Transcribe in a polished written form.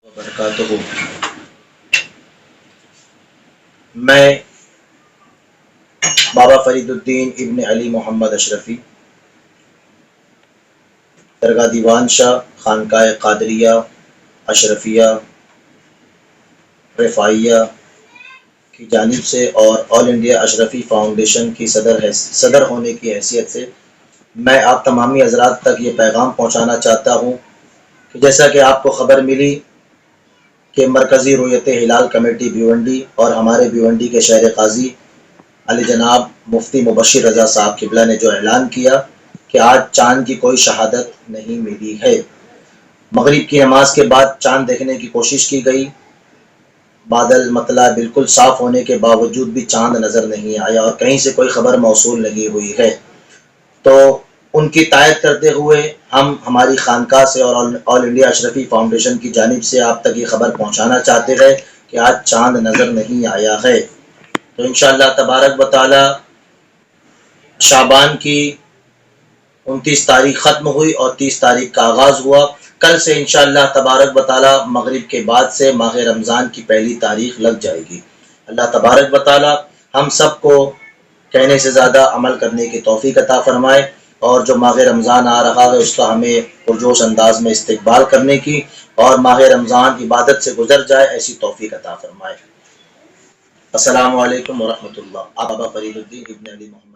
وبرکاتہ۔ میں بابا فرید الدین ابن علی محمد اشرفی، درگاہ دیوان شاہ، خانقاہ قادریہ اشرفیہ رفاعیہ کی جانب سے اور آل انڈیا اشرفی فاؤنڈیشن کی صدر ہونے کی حیثیت سے میں آپ تمامی حضرات تک یہ پیغام پہنچانا چاہتا ہوں کہ جیسا کہ آپ کو خبر ملی کہ مرکزی رؤیت ہلال کمیٹی بھیونڈی اور ہمارے بھیونڈی کے شہر قاضی علی جناب مفتی مبشر رضا صاحب قبلہ نے جو اعلان کیا کہ آج چاند کی کوئی شہادت نہیں ملی ہے۔ مغرب کی نماز کے بعد چاند دیکھنے کی کوشش کی گئی، بادل مطلع بالکل صاف ہونے کے باوجود بھی چاند نظر نہیں آیا اور کہیں سے کوئی خبر موصول نہیں ہوئی ہے۔ تو ان کی تائید کرتے ہوئے ہم ہماری خانقاہ سے اور آل انڈیا اشرفی فاؤنڈیشن کی جانب سے آپ تک یہ خبر پہنچانا چاہتے ہیں کہ آج چاند نظر نہیں آیا ہے۔ تو انشاءاللہ تبارک و تعالی شعبان کی 29 تاریخ ختم ہوئی اور 30 تاریخ کا آغاز ہوا۔ کل سے انشاءاللہ تبارک و تعالی مغرب کے بعد سے ماہ رمضان کی پہلی تاریخ لگ جائے گی۔ اللہ تبارک و تعالی ہم سب کو کہنے سے زیادہ عمل کرنے کی توفیق عطا فرمائے اور جو ماہ رمضان آ رہا ہے اس کا ہمیں پرجوش انداز میں استقبال کرنے کی اور ماہ رمضان عبادت سے گزر جائے ایسی توفیق عطا فرمائے۔ السلام علیکم ورحمۃ اللہ۔ بابا فرید الدین ابن علی محمد